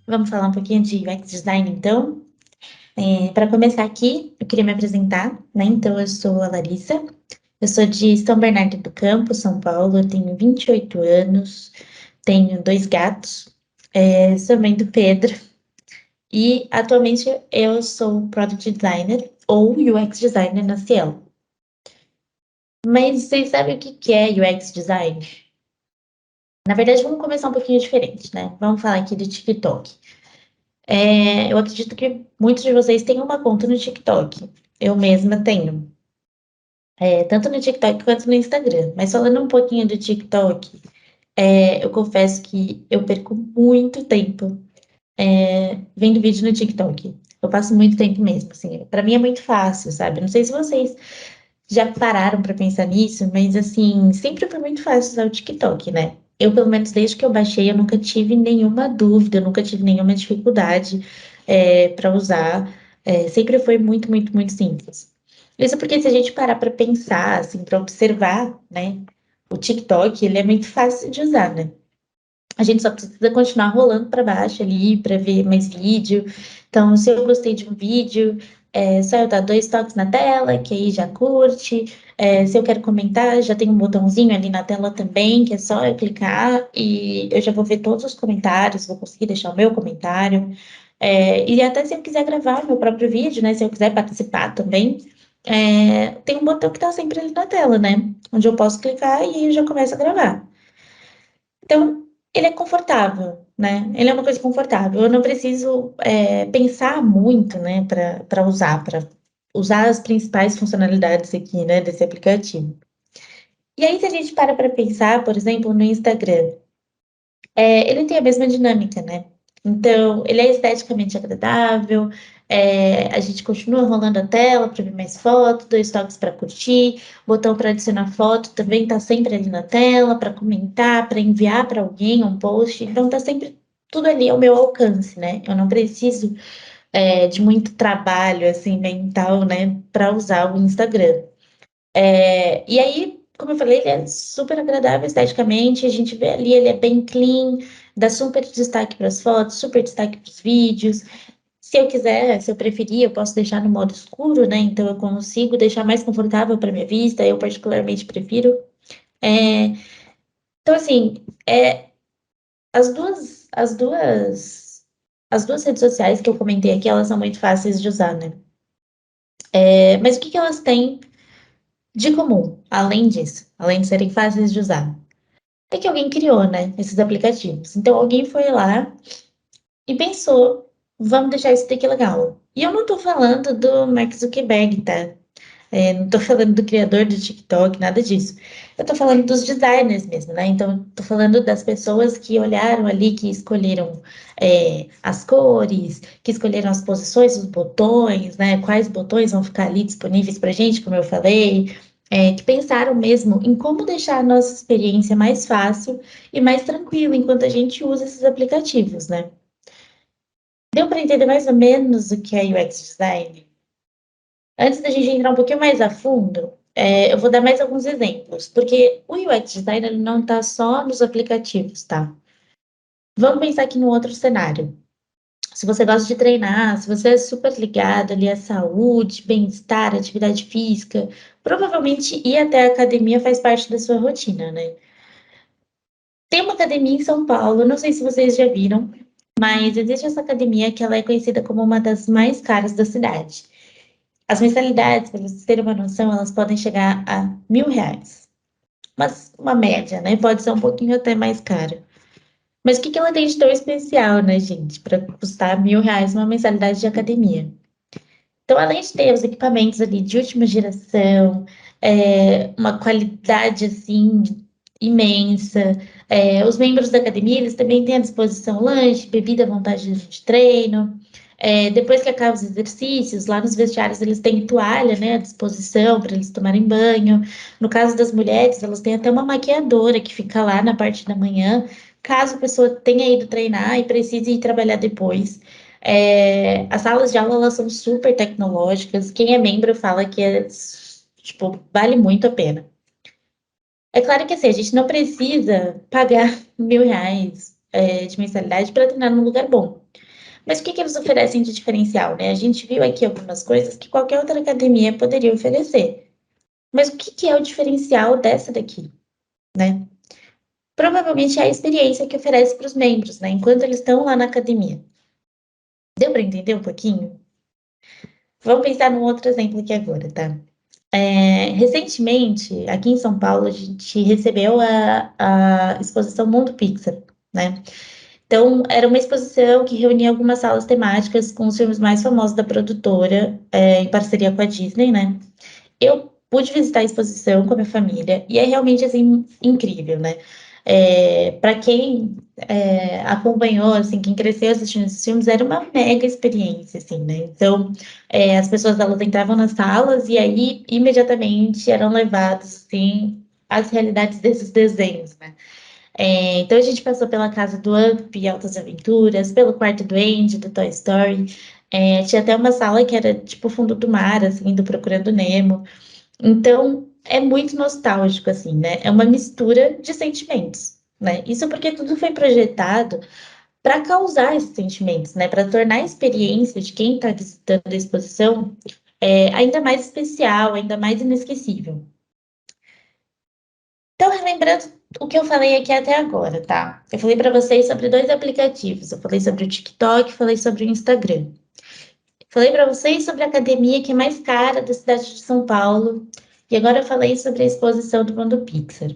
Vamos falar um pouquinho de UX design, então. Para começar aqui, eu queria me apresentar, né? Então, eu sou a Larissa, eu sou de São Bernardo do Campo, São Paulo, eu tenho 28 anos, tenho 2 gatos, sou mãe do Pedro, e atualmente eu sou Product Designer ou UX Designer na Cielo. Mas vocês sabem o que é UX Design? Na verdade, vamos começar um pouquinho diferente, né? Vamos falar aqui do TikTok. Eu acredito que muitos de vocês têm uma conta no TikTok. Eu mesma tenho. Tanto no TikTok quanto no Instagram. Mas falando um pouquinho do TikTok, eu confesso que eu perco muito tempo vendo vídeo no TikTok. Eu passo muito tempo mesmo, assim. Para mim é muito fácil, sabe? Não sei se vocês já pararam para pensar nisso, mas assim, sempre foi muito fácil usar o TikTok, né? Eu, pelo menos desde que eu baixei, eu nunca tive nenhuma dúvida, eu nunca tive nenhuma dificuldade para usar. Sempre foi muito, muito, muito simples. Isso porque se a gente parar para pensar, assim, para observar, né? O TikTok, ele é muito fácil de usar, né? A gente só precisa continuar rolando para baixo ali para ver mais vídeo. Então, se eu gostei de um vídeo, só eu dar 2 toques na tela, que aí já curte. Se eu quero comentar, já tem um botãozinho ali na tela também, que é só eu clicar e eu já vou ver todos os comentários, vou conseguir deixar o meu comentário. E até se eu quiser gravar o meu próprio vídeo, né? Se eu quiser participar também, tem um botão que está sempre ali na tela, né? Onde eu posso clicar e aí eu já começo a gravar. Então, ele é confortável, né? Ele é uma coisa confortável. Eu não preciso pensar muito, né, para usar as principais funcionalidades aqui, né, desse aplicativo. E aí, se a gente para pensar, por exemplo, no Instagram, ele tem a mesma dinâmica, né? Então, ele é esteticamente agradável, a gente continua rolando a tela para ver mais fotos, 2 toques para curtir, botão para adicionar foto também está sempre ali na tela, para comentar, para enviar para alguém um post, então está sempre tudo ali ao meu alcance, né? Eu não preciso de muito trabalho assim mental, né, para usar o Instagram. E aí, como eu falei, ele é super agradável esteticamente, a gente vê ali, ele é bem clean, dá super destaque para as fotos, super destaque para os vídeos. Se eu quiser, se eu preferir, eu posso deixar no modo escuro, né? Então eu consigo deixar mais confortável para minha vista, eu particularmente prefiro. É, então, assim, as duas, as duas, as duas redes sociais que eu comentei aqui, elas são muito fáceis de usar, né? Mas o que que elas têm de comum, além disso, além de serem fáceis de usar? É que alguém criou, né, esses aplicativos. Então, alguém foi lá e pensou, vamos deixar isso daqui legal. E eu não tô falando do Mark Zuckerberg, tá? Não tô falando do criador do TikTok, nada disso. Eu tô falando dos designers mesmo, né? Então, eu tô falando das pessoas que olharam ali, que escolheram as cores, que escolheram as posições dos botões, né? Quais botões vão ficar ali disponíveis pra gente, como eu falei, que pensaram mesmo em como deixar a nossa experiência mais fácil e mais tranquila enquanto a gente usa esses aplicativos, né? Deu para entender mais ou menos o que é UX design? Antes da gente entrar um pouquinho mais a fundo, eu vou dar mais alguns exemplos, porque o UX design ele não está só nos aplicativos, tá? Vamos pensar aqui no outro cenário. Se você gosta de treinar, se você é super ligado ali à saúde, bem-estar, atividade física, provavelmente ir até a academia faz parte da sua rotina, né? Tem uma academia em São Paulo, não sei se vocês já viram, mas existe essa academia que ela é conhecida como uma das mais caras da cidade. As mensalidades, para vocês terem uma noção, elas podem chegar a R$ 1.000. Mas uma média, né? Pode ser um pouquinho até mais caro. Mas o que que ela tem de tão especial, né, gente? Para custar R$ 1.000 uma mensalidade de academia. Então, além de ter os equipamentos ali de última geração, uma qualidade, assim, imensa, os membros da academia, eles também têm à disposição lanche, bebida à vontade de treino. Depois que acabam os exercícios, lá nos vestiários eles têm toalha, né, à disposição para eles tomarem banho. No caso das mulheres, elas têm até uma maquiadora que fica lá na parte da manhã, caso a pessoa tenha ido treinar e precise ir trabalhar depois. As salas de aula elas são super tecnológicas. Quem é membro fala que tipo, vale muito a pena. É claro que assim, a gente não precisa pagar R$ 1.000 de mensalidade para treinar num lugar bom. Mas o que eles oferecem de diferencial, né? A gente viu aqui algumas coisas que qualquer outra academia poderia oferecer. Mas o que é o diferencial dessa daqui, né? Provavelmente é a experiência que oferece para os membros, né? Enquanto eles estão lá na academia. Deu para entender um pouquinho? Vamos pensar num outro exemplo aqui agora, tá? Recentemente, aqui em São Paulo, a gente recebeu a exposição Mundo Pixar, né? Então, era uma exposição que reunia algumas salas temáticas com os filmes mais famosos da produtora, em parceria com a Disney, né? Eu pude visitar a exposição com a minha família e é realmente, assim, incrível, né? Para quem acompanhou, assim, quem cresceu assistindo esses filmes, era uma mega experiência, assim, né? Então, as pessoas, elas entravam nas salas e aí, imediatamente, eram levadas, assim, às realidades desses desenhos, né? Então a gente passou pela casa do Up, Altas Aventuras, pelo quarto do Andy, do Toy Story. Tinha até uma sala que era tipo fundo do mar, assim, do Procurando Nemo. Então é muito nostálgico, assim, né? É uma mistura de sentimentos, né? Isso porque tudo foi projetado para causar esses sentimentos, né? Para tornar a experiência de quem está visitando a exposição ainda mais especial, ainda mais inesquecível. Então, relembrando o que eu falei aqui até agora, tá? Eu falei para vocês sobre dois aplicativos. Eu falei sobre o TikTok, falei sobre o Instagram. Falei para vocês sobre a academia que é mais cara da cidade de São Paulo. E agora eu falei sobre a exposição do Mundo Pixar.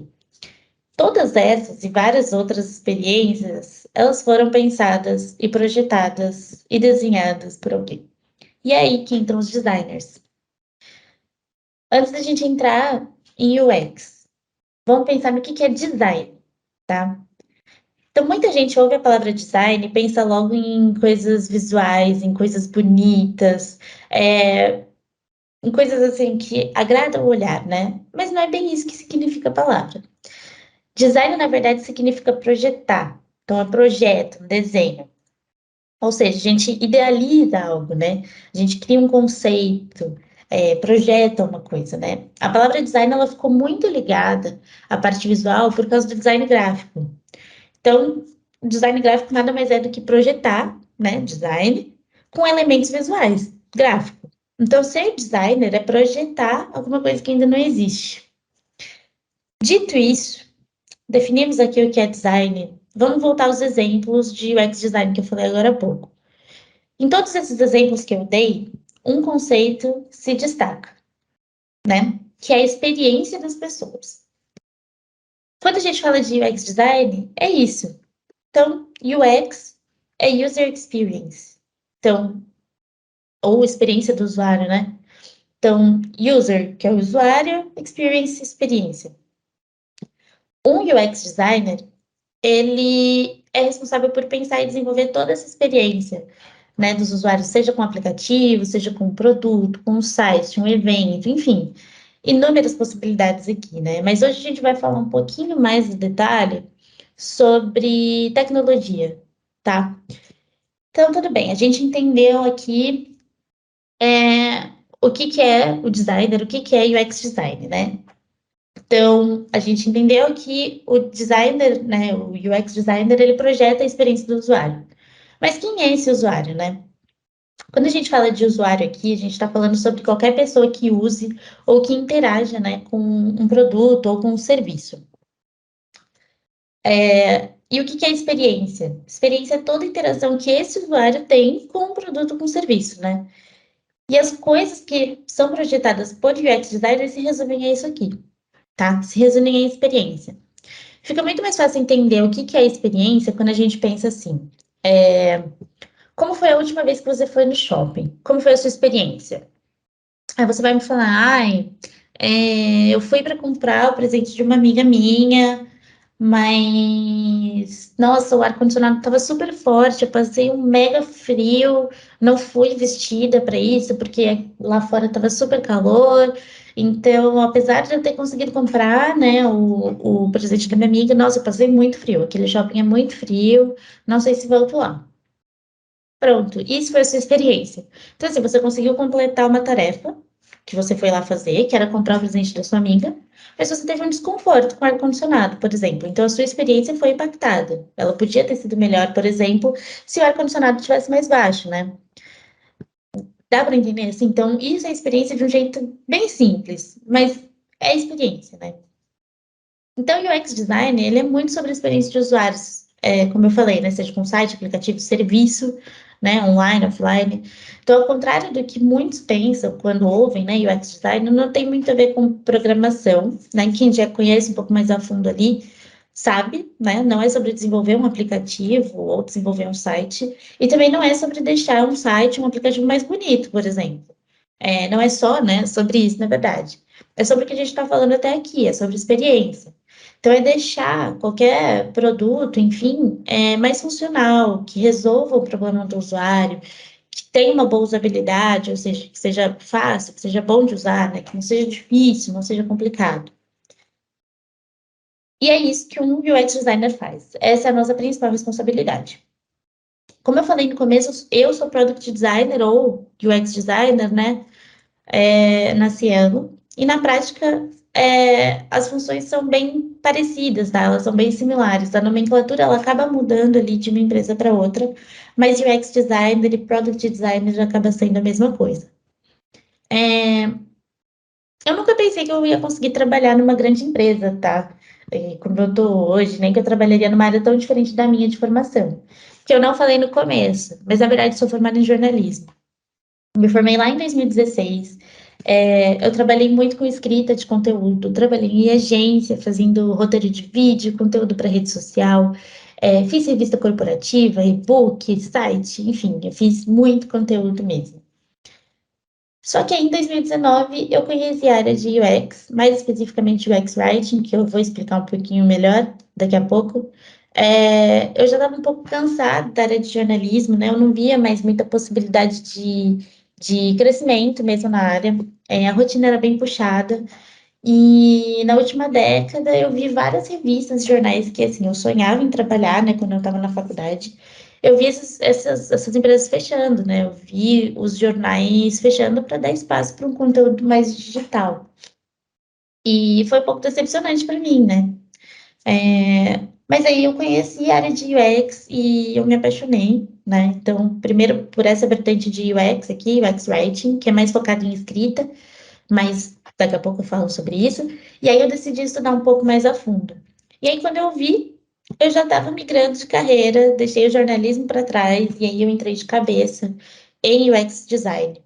Todas essas e várias outras experiências, elas foram pensadas e projetadas e desenhadas por alguém. E é aí que entram os designers. Antes da gente entrar em UX, vamos pensar no que é design, tá? Então, muita gente ouve a palavra design e pensa logo em coisas visuais, em coisas bonitas, em coisas assim que agradam o olhar, né? Mas não é bem isso que significa a palavra. Design, na verdade, significa projetar. Então, é projeto, um desenho. Ou seja, a gente idealiza algo, né? A gente cria um conceito, projeta uma coisa, né? A palavra design, ela ficou muito ligada à parte visual por causa do design gráfico. Então, design gráfico nada mais é do que projetar, né, design, com elementos visuais, gráfico. Então, ser designer é projetar alguma coisa que ainda não existe. Dito isso, definimos aqui o que é design. Vamos voltar aos exemplos de UX design que eu falei agora há pouco. Em todos esses exemplos que eu dei, um conceito se destaca, né? Que é a experiência das pessoas. Quando a gente fala de UX design, é isso. Então, UX é User Experience. Então, ou experiência do usuário, né? Então, user, que é o usuário, experience, experiência. Um UX designer, ele é responsável por pensar e desenvolver toda essa experiência, né, dos usuários, seja com aplicativo, seja com um produto, com um site, um evento, enfim, inúmeras possibilidades aqui, né? Mas hoje a gente vai falar um pouquinho mais de detalhe sobre tecnologia, tá? Então, tudo bem, a gente entendeu aqui o que que é o designer, o que que é UX design, né? Então, a gente entendeu que o designer, né, o UX designer, ele projeta a experiência do usuário. Mas quem é esse usuário, né? Quando a gente fala de usuário aqui, a gente está falando sobre qualquer pessoa que use ou que interaja, né, com um produto ou com um serviço. E o que que é experiência? Experiência é toda a interação que esse usuário tem com o produto ou com o serviço, né? E as coisas que são projetadas por UX designer se resumem a isso aqui, tá? Se resumem à experiência. Fica muito mais fácil entender o que que é experiência quando a gente pensa assim. Como foi a última vez que você foi no shopping? Como foi a sua experiência? Aí você vai me falar, ai, eu fui para comprar o presente de uma amiga minha, mas nossa, o ar-condicionado estava super forte, eu passei um mega frio, não fui vestida para isso, porque lá fora estava super calor. Então, apesar de eu ter conseguido comprar, né, o presente da minha amiga, nossa, eu passei muito frio. Aquele shopping é muito frio, não sei se volto lá. Pronto, isso foi a sua experiência. Então, assim, você conseguiu completar uma tarefa, que você foi lá fazer, que era comprar o presente da sua amiga, mas você teve um desconforto com o ar-condicionado, por exemplo. Então, a sua experiência foi impactada. Ela podia ter sido melhor, por exemplo, se o ar-condicionado estivesse mais baixo, né? Dá para entender assim? Então, isso é experiência de um jeito bem simples, mas é experiência, né? Então, o UX Design, ele é muito sobre a experiência de usuários, como eu falei, né? Seja com site, aplicativo, serviço, né? Online, offline. Então, ao contrário do que muitos pensam quando ouvem, né? UX Design, não tem muito a ver com programação, né? Quem já conhece um pouco mais a fundo ali, sabe, né? Não é sobre desenvolver um aplicativo ou desenvolver um site. E também não é sobre deixar um site, um aplicativo mais bonito, por exemplo. Não é só, né, sobre isso, na verdade. É sobre o que a gente está falando até aqui, é sobre experiência. Então, é deixar qualquer produto, enfim, mais funcional, que resolva o problema do usuário, que tenha uma boa usabilidade, ou seja, que seja fácil, que seja bom de usar, né, que não seja difícil, não seja complicado. E é isso que um UX designer faz. Essa é a nossa principal responsabilidade. Como eu falei no começo, eu sou product designer ou UX designer, né? Na Cielo. E na prática, as funções são bem parecidas, tá? Elas são bem similares. A nomenclatura ela acaba mudando ali de uma empresa para outra, mas UX designer e product designer acaba sendo a mesma coisa. Eu nunca pensei que eu ia conseguir trabalhar numa grande empresa, tá? Como eu tô hoje, nem que eu trabalharia numa área tão diferente da minha de formação. Que eu não falei no começo, mas na verdade sou formada em jornalismo. Me formei lá em 2016. Eu trabalhei muito com escrita de conteúdo, trabalhei em agência, fazendo roteiro de vídeo, conteúdo para rede social, fiz revista corporativa, e-book, site, enfim, eu fiz muito conteúdo mesmo. Só que aí, em 2019 eu conheci a área de UX, mais especificamente UX Writing, que eu vou explicar um pouquinho melhor daqui a pouco. Eu já estava um pouco cansada da área de jornalismo, né? Eu não via mais muita possibilidade de crescimento mesmo na área. A rotina era bem puxada. E na última década eu vi várias revistas, jornais que assim, eu sonhava em trabalhar, né, quando eu estava na faculdade. Eu vi essas empresas fechando, né? Eu vi os jornais fechando para dar espaço para um conteúdo mais digital. E foi um pouco decepcionante para mim, né? Mas aí eu conheci a área de UX e eu me apaixonei, né? Então, primeiro por essa vertente de UX aqui, UX Writing, que é mais focado em escrita, mas daqui a pouco eu falo sobre isso. E aí eu decidi estudar um pouco mais a fundo. E aí, quando eu vi, eu já estava migrando de carreira, deixei o jornalismo para trás, e aí eu entrei de cabeça em UX Design.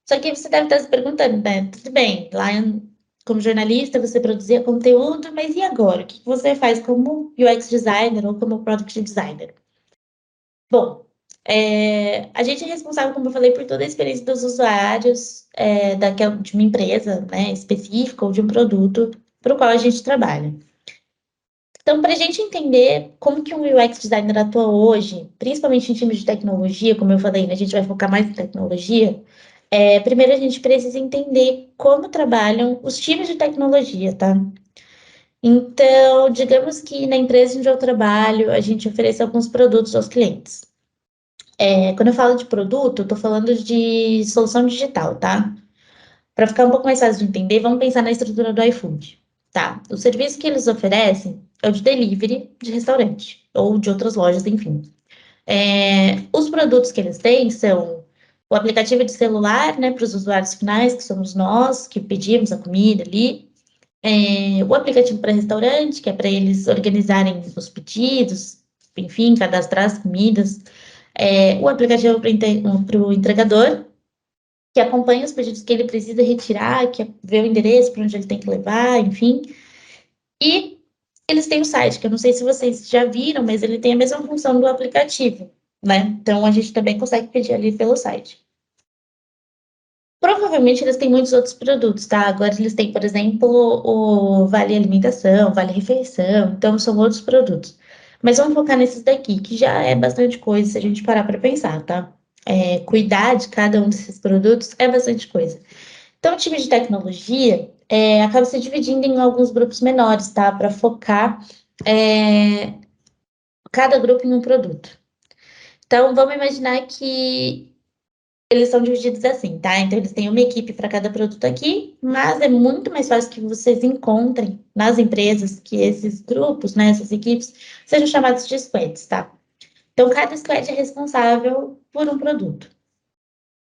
Só que você deve estar se perguntando, né? Tudo bem, lá como jornalista você produzia conteúdo, mas e agora? O que você faz como UX designer ou como product designer? Bom, a gente é responsável, como eu falei, por toda a experiência dos usuários de uma empresa, né, específica ou de um produto para o qual a gente trabalha. Então, para a gente entender como que um UX designer atua hoje, principalmente em times de tecnologia, como eu falei, né, a gente vai focar mais em tecnologia, primeiro a gente precisa entender como trabalham os times de tecnologia, tá? Então, digamos que na empresa onde eu trabalho, a gente oferece alguns produtos aos clientes. Quando eu falo de produto, eu estou falando de solução digital, tá? Para ficar um pouco mais fácil de entender, vamos pensar na estrutura do iFood, tá? O serviço que eles oferecem é o de delivery de restaurante ou de outras lojas, enfim. Os produtos que eles têm são o aplicativo de celular, né, para os usuários finais, que somos nós, que pedimos a comida ali. O aplicativo para restaurante, que é para eles organizarem os pedidos, enfim, cadastrar as comidas. O aplicativo para o entregador, que acompanha os pedidos que ele precisa retirar, que vê o endereço para onde ele tem que levar, enfim. E eles têm o site, que eu não sei se vocês já viram, mas ele tem a mesma função do aplicativo, né? Então a gente também consegue pedir ali pelo site. Provavelmente eles têm muitos outros produtos, tá? Agora eles têm, por exemplo, o Vale Alimentação, Vale Refeição, então são outros produtos. Mas vamos focar nesses daqui, que já é bastante coisa se a gente parar para pensar, tá? Cuidar de cada um desses produtos é bastante coisa. Então, o time de tecnologia acaba se dividindo em alguns grupos menores, tá? Para focar cada grupo em um produto. Então, vamos imaginar que Eles são divididos assim, tá? Então, eles têm uma equipe para cada produto aqui, mas é muito mais fácil que vocês encontrem nas empresas que esses grupos, né, essas equipes, sejam chamados de squads, tá? Então, cada squad é responsável por um produto.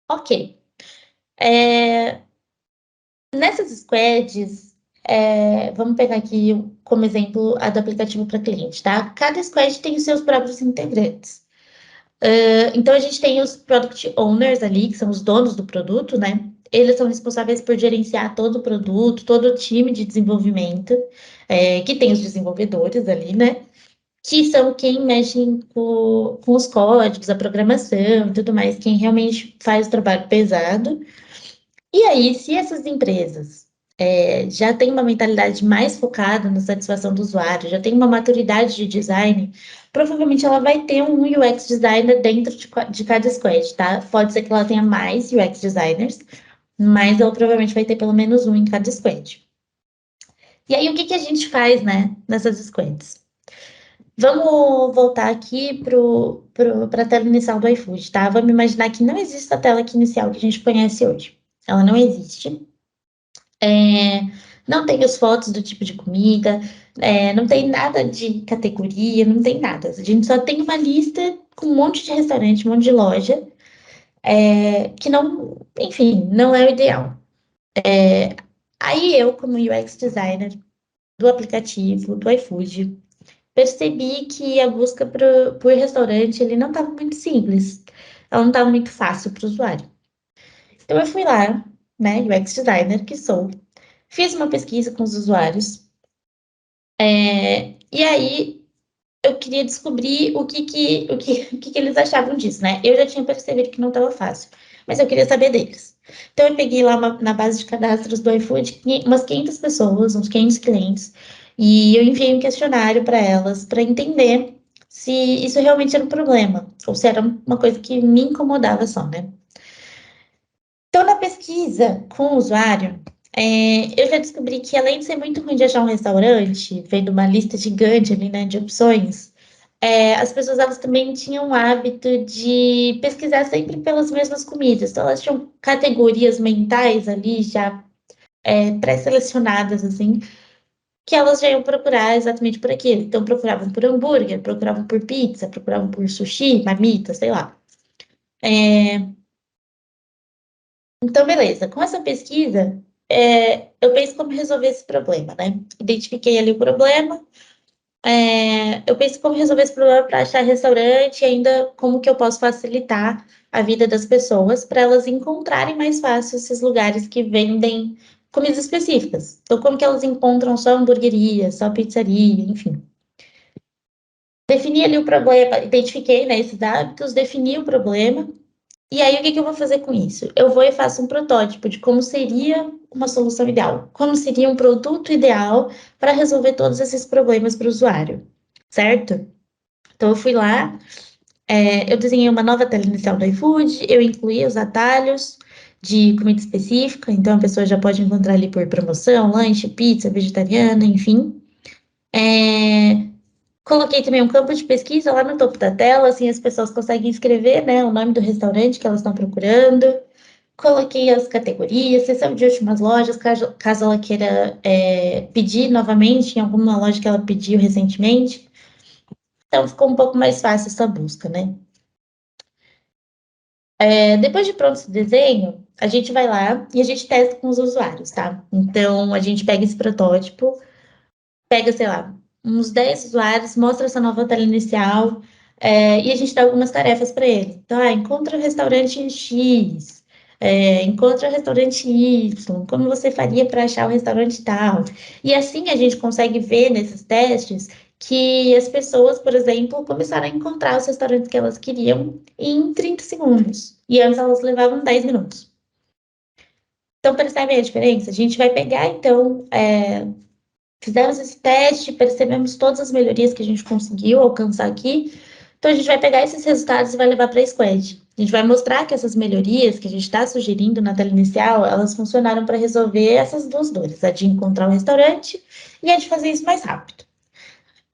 Ok. Nessas squads, vamos pegar aqui como exemplo a do aplicativo para cliente, tá? Cada squad tem os seus próprios integrantes. Então, a gente tem os product owners ali, que são os donos do produto, né? Eles são responsáveis por gerenciar todo o produto, todo o time de desenvolvimento, que tem os desenvolvedores ali, né? Que são quem mexe com os códigos, a programação e tudo mais, quem realmente faz o trabalho pesado. E aí, se essas empresas já têm uma mentalidade mais focada na satisfação do usuário, já tem uma maturidade de design, provavelmente ela vai ter um UX designer dentro de cada squad, tá? Pode ser que ela tenha mais UX designers, mas ela provavelmente vai ter pelo menos um em cada squad. E aí, o que que a gente faz, né, nessas squads? Vamos voltar aqui para a tela inicial do iFood, tá? Vamos imaginar que não existe a tela aqui inicial que a gente conhece hoje. Ela não existe. Não tem as fotos do tipo de comida, não tem nada de categoria, não tem nada. A gente só tem uma lista com um monte de restaurante, um monte de loja, que não, enfim, não é o ideal. Aí eu, como UX designer do aplicativo, do iFood, percebi que a busca por restaurante ele não estava muito simples, ela não estava muito fácil para o usuário. Então eu fui lá, né, UX designer que sou, fiz uma pesquisa com os usuários, e aí eu queria descobrir o que eles achavam disso, né? Eu já tinha percebido que não estava fácil, mas eu queria saber deles. Então eu peguei lá na base de cadastros do iFood umas 500 pessoas, uns 500 clientes, e eu enviei um questionário para elas para entender se isso realmente era um problema, ou se era uma coisa que me incomodava só, né? Então, na pesquisa com o usuário, eu já descobri que além de ser muito ruim de achar um restaurante, vendo uma lista gigante ali, né, de opções, as pessoas elas também tinham o hábito de pesquisar sempre pelas mesmas comidas. Então, elas tinham categorias mentais ali já pré-selecionadas, assim, que elas já iam procurar exatamente por aquilo. Então, procuravam por hambúrguer, procuravam por pizza, procuravam por sushi, marmita, sei lá. Então, beleza. Com essa pesquisa, eu penso como resolver esse problema, né? Identifiquei ali o problema, eu penso como resolver esse problema para achar restaurante e ainda como que eu posso facilitar a vida das pessoas para elas encontrarem mais fácil esses lugares que vendem comidas específicas. Então, como que elas encontram só hamburgueria, só pizzaria, enfim. Defini ali o problema, identifiquei, né, esses hábitos, defini o problema. E aí, o que que eu vou fazer com isso? Eu vou e faço um protótipo de como seria uma solução ideal, como seria um produto ideal para resolver todos esses problemas para o usuário, certo? Então, eu fui lá, eu desenhei uma nova tela inicial do iFood, eu incluí os atalhos de comida específica, então a pessoa já pode encontrar ali por promoção, lanche, pizza, vegetariana, enfim. É, Coloquei também um campo de pesquisa lá no topo da tela, assim as pessoas conseguem escrever, né, o nome do restaurante que elas estão procurando. Coloquei as categorias, seção de últimas lojas, caso ela queira pedir novamente em alguma loja que ela pediu recentemente. Então ficou um pouco mais fácil essa busca, né? Depois de pronto esse desenho, a gente vai lá e a gente testa com os usuários, tá? Então a gente pega esse protótipo, pega, sei lá, uns 10 usuários, mostra essa nova tela inicial, e a gente dá algumas tarefas para ele. Então, encontra o restaurante X, encontra o restaurante Y, como você faria para achar o restaurante tal. E assim a gente consegue ver nesses testes que as pessoas, por exemplo, começaram a encontrar os restaurantes que elas queriam em 30 segundos. E antes elas levavam 10 minutos. Então, percebe a diferença? A gente vai pegar, então, fizemos esse teste, percebemos todas as melhorias que a gente conseguiu alcançar aqui. Então, a gente vai pegar esses resultados e vai levar para a squad. A gente vai mostrar que essas melhorias que a gente está sugerindo na tela inicial, elas funcionaram para resolver essas duas dores, a de encontrar um restaurante e a de fazer isso mais rápido.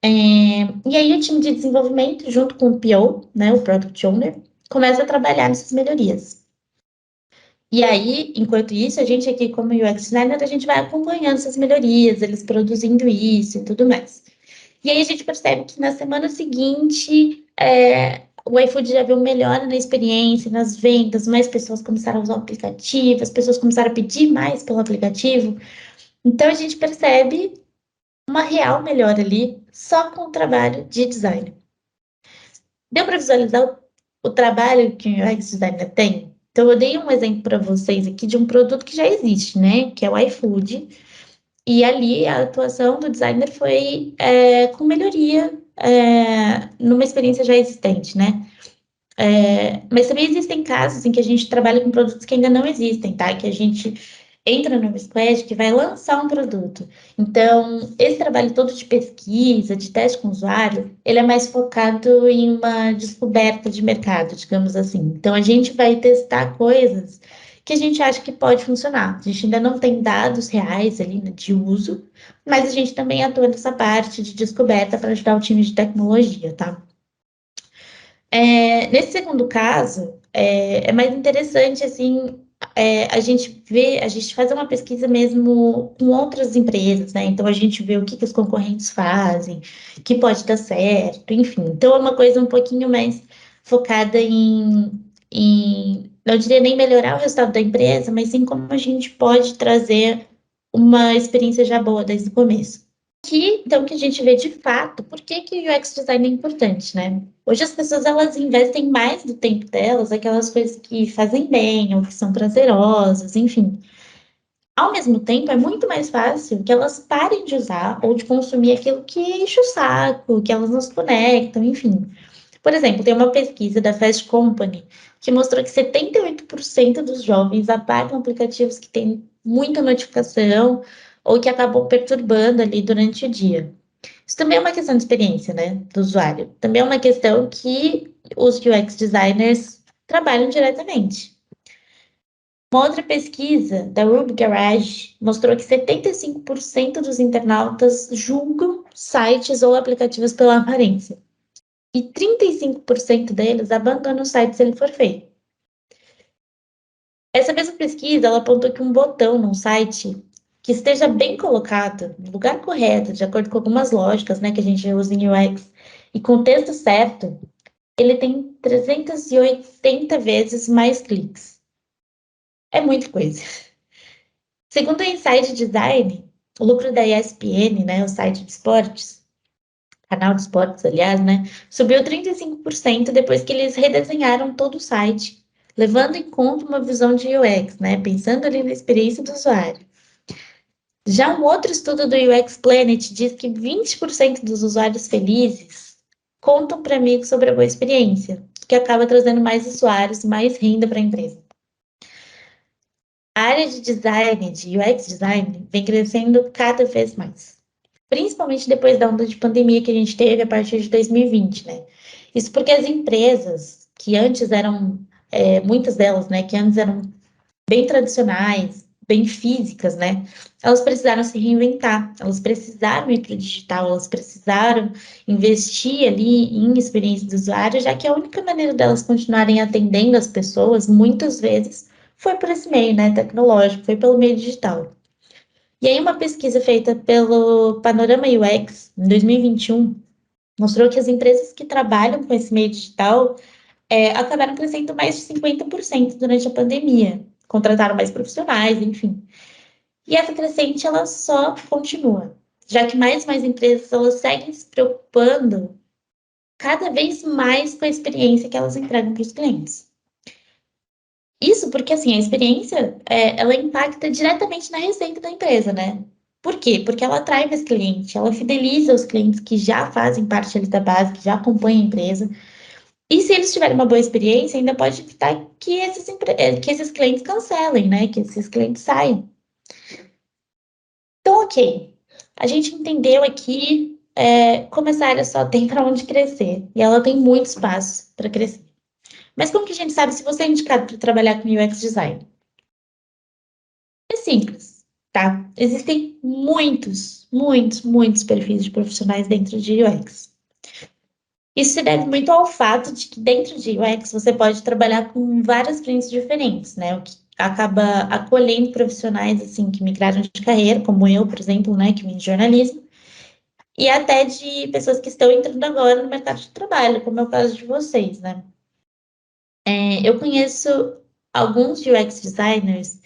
E aí, o time de desenvolvimento, junto com o PO, né, o Product Owner, começa a trabalhar nessas melhorias. E aí, enquanto isso, a gente aqui como UX designer, a gente vai acompanhando essas melhorias, eles produzindo isso e tudo mais. E aí a gente percebe que na semana seguinte, o iFood já viu melhora na experiência, nas vendas, mais pessoas começaram a usar o aplicativo, as pessoas começaram a pedir mais pelo aplicativo. Então a gente percebe uma real melhora ali só com o trabalho de design. Deu para visualizar o trabalho que o UX designer tem? Então eu dei um exemplo para vocês aqui de um produto que já existe, né? Que é o iFood. E ali a atuação do designer foi com melhoria numa experiência já existente, né? Mas também existem casos em que a gente trabalha com produtos que ainda não existem, tá? Que a gente entra no squad que vai lançar um produto. Então, esse trabalho todo de pesquisa, de teste com o usuário, ele é mais focado em uma descoberta de mercado, digamos assim. Então, a gente vai testar coisas que a gente acha que pode funcionar. A gente ainda não tem dados reais ali, né, de uso, mas a gente também atua nessa parte de descoberta para ajudar o time de tecnologia, tá? Nesse segundo caso, é mais interessante, assim, a gente vê, a gente faz uma pesquisa mesmo com outras empresas, né? Então, a gente vê o que os concorrentes fazem, que pode dar certo, enfim. Então, é uma coisa um pouquinho mais focada não diria nem melhorar o resultado da empresa, mas sim como a gente pode trazer uma experiência já boa desde o começo. Aqui, então, que a gente vê de fato por que que o UX design é importante, né? Hoje as pessoas elas investem mais do tempo delas, aquelas coisas que fazem bem ou que são prazerosas, enfim. Ao mesmo tempo, é muito mais fácil que elas parem de usar ou de consumir aquilo que enche o saco, que elas não se conectam, enfim. Por exemplo, tem uma pesquisa da Fast Company que mostrou que 78% dos jovens apagam aplicativos que têm muita notificação ou que acabam perturbando ali durante o dia. Isso também é uma questão de experiência, né, do usuário. Também é uma questão que os UX designers trabalham diretamente. Uma outra pesquisa da Ruby Garage mostrou que 75% dos internautas julgam sites ou aplicativos pela aparência. E 35% deles abandonam o site se ele for feio. Essa mesma pesquisa, ela apontou que um botão num site que esteja bem colocado, no lugar correto, de acordo com algumas lógicas, né, que a gente usa em UX, e com o texto certo, ele tem 380 vezes mais cliques. É muita coisa. Segundo o Insight Design, o lucro da ESPN, né, o site de esportes, canal de esportes, aliás, né, subiu 35% depois que eles redesenharam todo o site, levando em conta uma visão de UX, né, pensando ali na experiência do usuário. Já um outro estudo do UX Planet diz que 20% dos usuários felizes contam para mim sobre a boa experiência, que acaba trazendo mais usuários, mais renda para a empresa. A área de design, de UX design, vem crescendo cada vez mais, principalmente depois da onda de pandemia que a gente teve a partir de 2020, né? Isso porque as empresas que antes eram, muitas delas, né, que antes eram bem tradicionais, bem físicas, né? Elas precisaram se reinventar, elas precisaram ir para o digital, elas precisaram investir ali em experiência do usuário, já que a única maneira delas continuarem atendendo as pessoas, muitas vezes, foi por esse meio, né, tecnológico, foi pelo meio digital. E aí, uma pesquisa feita pelo Panorama UX, em 2021, mostrou que as empresas que trabalham com esse meio digital acabaram crescendo mais de 50% durante a pandemia. Contrataram mais profissionais, enfim. E essa crescente, ela só continua, já que mais e mais empresas, elas seguem se preocupando cada vez mais com a experiência que elas entregam para os clientes. Isso porque, assim, a experiência, ela impacta diretamente na receita da empresa, né? Por quê? Porque ela atrai mais cliente, ela fideliza os clientes que já fazem parte ali da base, que já acompanham a empresa. E se eles tiverem uma boa experiência, ainda pode evitar que que esses clientes cancelem, né? Que esses clientes saiam. Então, ok. A gente entendeu aqui como essa área só tem para onde crescer. E ela tem muito espaço para crescer. Mas como que a gente sabe se você é indicado para trabalhar com UX design? É simples, tá? Existem muitos perfis de profissionais dentro de UX. Isso se deve muito ao fato de que dentro de UX você pode trabalhar com várias frentes diferentes, né? acaba acolhendo profissionais, assim, que migraram de carreira, como eu, por exemplo, né, que vim de jornalismo, e até de pessoas que estão entrando agora no mercado de trabalho, como é o caso de vocês, né? Eu conheço alguns UX designers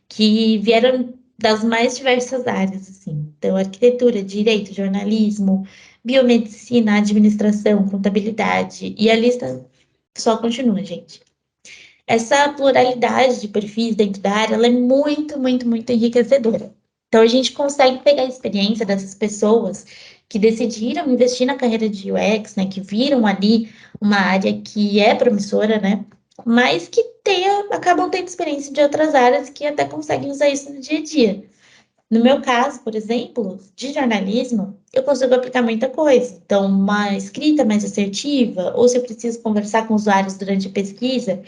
que vieram das mais diversas áreas, assim. Então, arquitetura, direito, jornalismo, biomedicina, administração, contabilidade, e a lista só continua, gente. Essa pluralidade de perfis dentro da área, ela é muito, muito, muito enriquecedora. Então, a gente consegue pegar a experiência dessas pessoas que decidiram investir na carreira de UX, né, que viram ali uma área que é promissora, né, mas que acabam tendo experiência de outras áreas que até conseguem usar isso no dia a dia. No meu caso, por exemplo, de jornalismo, eu consigo aplicar muita coisa. Então, uma escrita mais assertiva, ou se eu preciso conversar com usuários durante a pesquisa,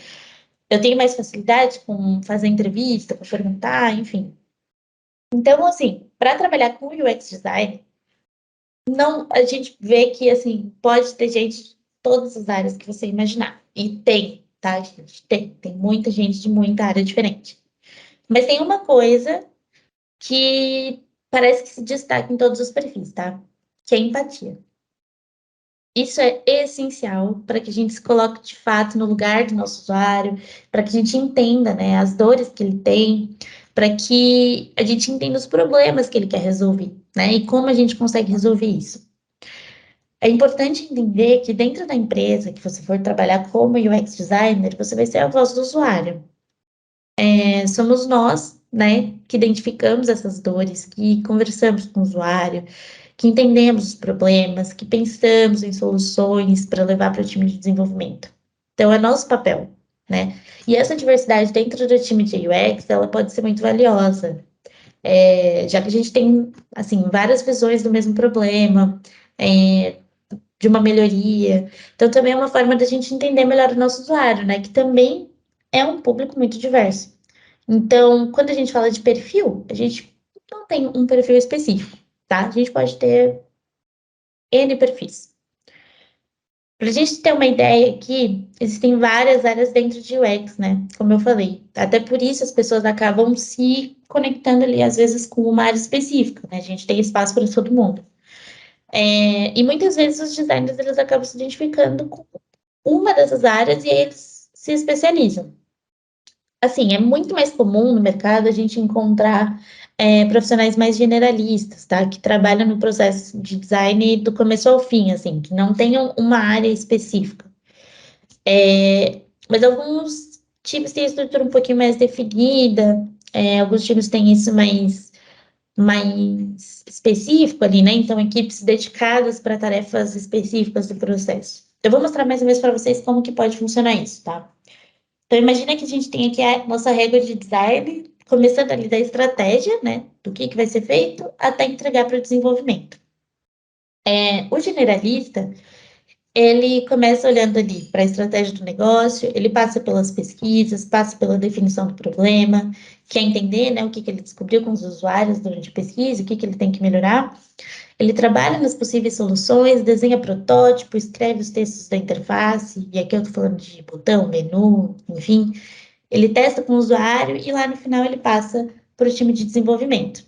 eu tenho mais facilidade com fazer entrevista, com perguntar, enfim. Então, assim, para trabalhar com UX design, não, a gente vê que, assim, pode ter gente de todas as áreas que você imaginar. E tem, tá, gente? Tem muita gente de muita área diferente. Mas tem uma coisa que parece que se destaca em todos os perfis, tá? Que é a empatia. Isso é essencial para que a gente se coloque de fato no lugar do nosso usuário, para que a gente entenda, né, as dores que ele tem, para que a gente entenda os problemas que ele quer resolver, né, e como a gente consegue resolver isso. É importante entender que dentro da empresa que você for trabalhar como UX designer, você vai ser a voz do usuário. Somos nós, né, que identificamos essas dores, que conversamos com o usuário, que entendemos os problemas, que pensamos em soluções para levar para o time de desenvolvimento. Então, é nosso papel, né? E essa diversidade dentro do time de UX, ela pode ser muito valiosa, já que a gente tem, assim, várias visões do mesmo problema, é, de uma melhoria. Então, também é uma forma da gente entender melhor o nosso usuário, né? Que também é um público muito diverso. Então, quando a gente fala de perfil, a gente não tem um perfil específico, tá? A gente pode ter N perfis. Para a gente ter uma ideia aqui, existem várias áreas dentro de UX, né? Como eu falei. Até por isso as pessoas acabam se conectando ali, às vezes, com uma área específica, né? A gente tem espaço para todo mundo. E muitas vezes os designers eles acabam se identificando com uma dessas áreas e aí eles se especializam. Assim, é muito mais comum no mercado a gente encontrar profissionais mais generalistas, tá? Que trabalham no processo de design do começo ao fim, assim, que não tenham uma área específica. Mas alguns times têm a estrutura um pouquinho mais definida, alguns times têm isso mais específico ali, né? Então, equipes dedicadas para tarefas específicas do processo. Eu vou mostrar mais ou menos para vocês como que pode funcionar isso, tá? Então, imagina que a gente tem aqui a nossa régua de design, começando ali da estratégia, né? Do que vai ser feito, até entregar para o desenvolvimento. O generalista, ele começa olhando ali para a estratégia do negócio, ele passa pelas pesquisas, passa pela definição do problema, quer entender, né, o que ele descobriu com os usuários durante a pesquisa, o que ele tem que melhorar. Ele trabalha nas possíveis soluções, desenha protótipo, escreve os textos da interface, e aqui eu estou falando de botão, menu, enfim. Ele testa com o usuário e lá no final ele passa para o time de desenvolvimento.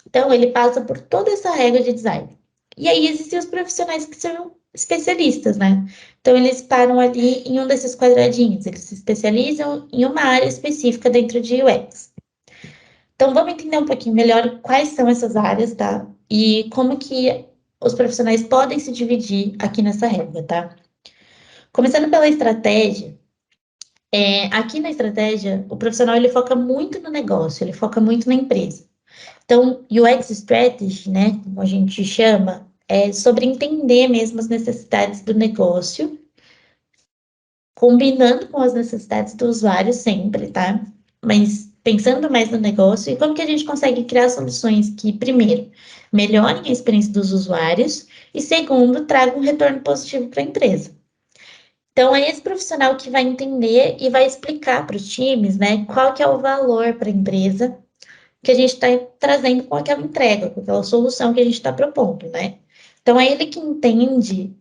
Então, ele passa por toda essa regra de design. E aí existem os profissionais que são especialistas, né? Então, eles param ali em um desses quadradinhos, eles se especializam em uma área específica dentro de UX. Então, vamos entender um pouquinho melhor quais são essas áreas, tá? E como que os profissionais podem se dividir aqui nessa regra, tá? Começando pela estratégia, aqui na estratégia, o profissional ele foca muito no negócio, ele foca muito na empresa. Então, UX Strategy, né, como a gente chama, é sobre entender mesmo as necessidades do negócio, combinando com as necessidades do usuário sempre, tá? Mas pensando mais no negócio e como que a gente consegue criar soluções que, primeiro, melhorem a experiência dos usuários e, segundo, tragam um retorno positivo para a empresa. Então, é esse profissional que vai entender e vai explicar para os times, né, qual que é o valor para a empresa que a gente está trazendo com aquela entrega, com aquela solução que a gente está propondo, né? Então, é ele que entende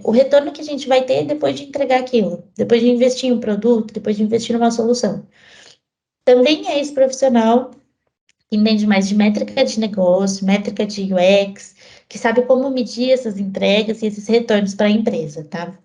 o retorno que a gente vai ter depois de entregar aquilo, depois de investir em um produto, depois de investir numa solução. Também é esse profissional que entende mais de métrica de negócio, métrica de UX, que sabe como medir essas entregas e esses retornos para a empresa, tá?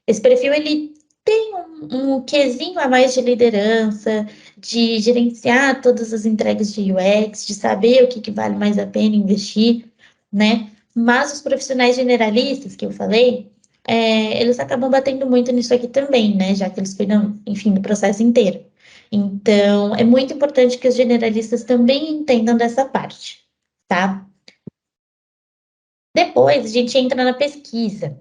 Esse perfil, ele tem um quesinho a mais de liderança, de gerenciar todas as entregas de UX, de saber o que vale mais a pena investir, né? Mas os profissionais generalistas que eu falei, eles acabam batendo muito nisso aqui também, né? Já que eles cuidam, enfim, do processo inteiro. Então, é muito importante que os generalistas também entendam dessa parte, tá? Depois, a gente entra na pesquisa.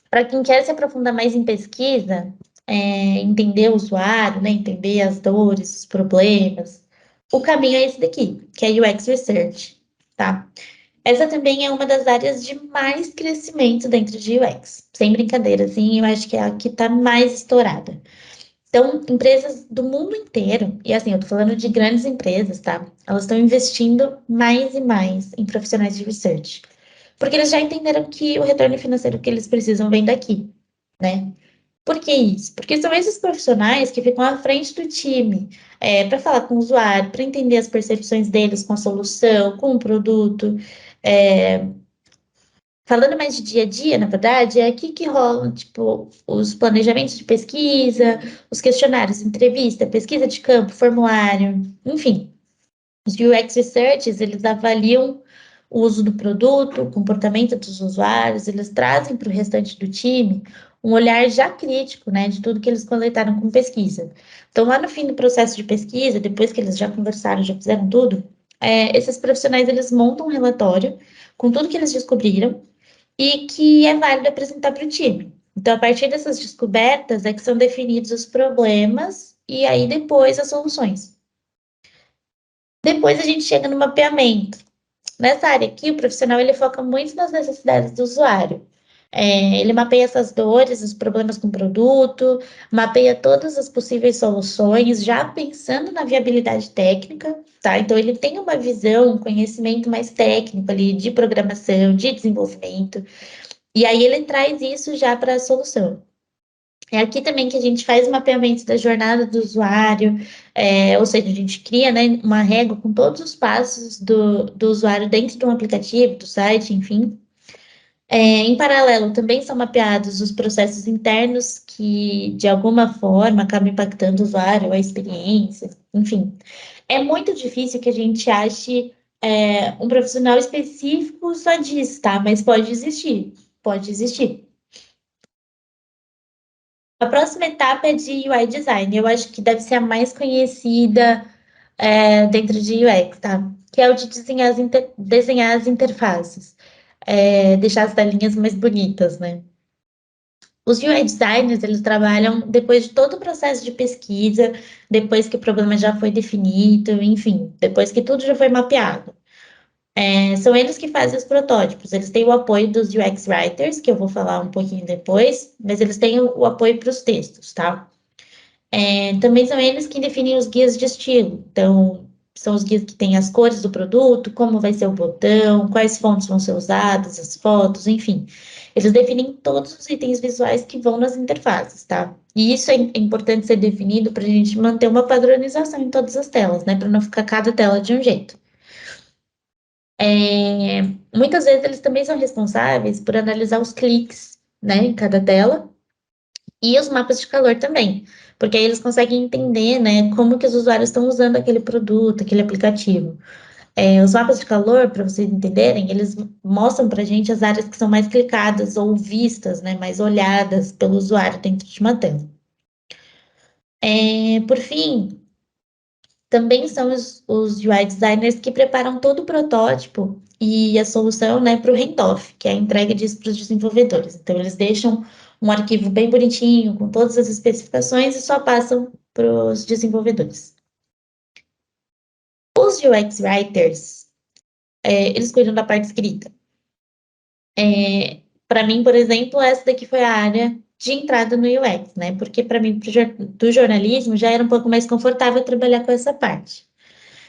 Para quem quer se aprofundar mais em pesquisa, entender o usuário, né, entender as dores, os problemas, o caminho é esse daqui, que é UX Research, tá? Essa também é uma das áreas de mais crescimento dentro de UX. Sem brincadeira, assim, eu acho que é a que está mais estourada. Então, empresas do mundo inteiro, e assim, eu tô falando de grandes empresas, tá? Elas estão investindo mais e mais em profissionais de research. Porque eles já entenderam que o retorno financeiro que eles precisam vem daqui, né? Por que isso? Porque são esses profissionais que ficam à frente do time, para falar com o usuário, para entender as percepções deles com a solução, com o produto. É, falando mais de dia a dia, na verdade, é aqui que rolam, tipo, os planejamentos de pesquisa, os questionários, entrevista, pesquisa de campo, formulário, enfim. Os UX Researchers, eles avaliam o uso do produto, o comportamento dos usuários, eles trazem para o restante do time um olhar já crítico, né, de tudo que eles coletaram com pesquisa. Então, lá no fim do processo de pesquisa, depois que eles já conversaram, já fizeram tudo, esses profissionais, eles montam um relatório com tudo que eles descobriram e que é válido apresentar para o time. Então, a partir dessas descobertas é que são definidos os problemas e aí depois as soluções. Depois a gente chega no mapeamento. Nessa área aqui, o profissional ele foca muito nas necessidades do usuário. Ele mapeia essas dores, os problemas com o produto, mapeia todas as possíveis soluções, já pensando na viabilidade técnica, tá? Então, ele tem uma visão, um conhecimento mais técnico ali de programação, de desenvolvimento, e aí ele traz isso já para a solução. É aqui também que a gente faz o mapeamento da jornada do usuário, ou seja, a gente cria, né, uma régua com todos os passos do usuário dentro de um aplicativo, do site, enfim. Em paralelo, também são mapeados os processos internos que, de alguma forma, acabam impactando o usuário, a experiência, enfim. É muito difícil que a gente ache um profissional específico só disso, tá? Mas pode existir, pode existir. A próxima etapa é de UI Design. Eu acho que deve ser a mais conhecida dentro de UX, tá? Que é o de desenhar as interfaces, deixar as telinhas mais bonitas, né? Os UI designers, eles trabalham depois de todo o processo de pesquisa, depois que o problema já foi definido, enfim, depois que tudo já foi mapeado. São eles que fazem os protótipos. Eles têm o apoio dos UX writers, que eu vou falar um pouquinho depois, mas eles têm o apoio para os textos, tá? Também são eles que definem os guias de estilo. Então, são os guias que têm as cores do produto, como vai ser o botão, quais fontes vão ser usadas, as fotos, enfim. Eles definem todos os itens visuais que vão nas interfaces, tá? E isso é importante ser definido para a gente manter uma padronização em todas as telas, né? Para não ficar cada tela de um jeito. Muitas vezes eles também são responsáveis por analisar os cliques, né, em cada tela e os mapas de calor também, porque aí eles conseguem entender, né, como que os usuários estão usando aquele produto, aquele aplicativo. Os mapas de calor, para vocês entenderem, eles mostram para a gente as áreas que são mais clicadas ou vistas, né, mais olhadas pelo usuário dentro de uma tela. Por fim, também são os UI designers que preparam todo o protótipo e a solução, né, para o handoff, que é a entrega disso para os desenvolvedores. Então, eles deixam um arquivo bem bonitinho, com todas as especificações, e só passam para os desenvolvedores. Os UX writers, eles cuidam da parte escrita. Para mim, por exemplo, essa daqui foi a área de entrada no UX, né? Porque para mim, do jornalismo, já era um pouco mais confortável trabalhar com essa parte.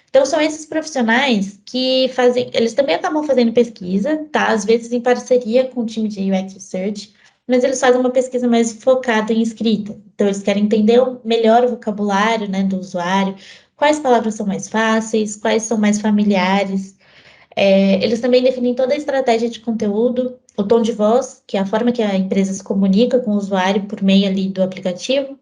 Então, são esses profissionais que fazem, eles também acabam fazendo pesquisa, tá? Às vezes em parceria com o time de UX Research, mas eles fazem uma pesquisa mais focada em escrita. Então, eles querem entender melhor o vocabulário, né, do usuário, quais palavras são mais fáceis, quais são mais familiares. Eles também definem toda a estratégia de conteúdo, o tom de voz, que é a forma que a empresa se comunica com o usuário por meio ali do aplicativo,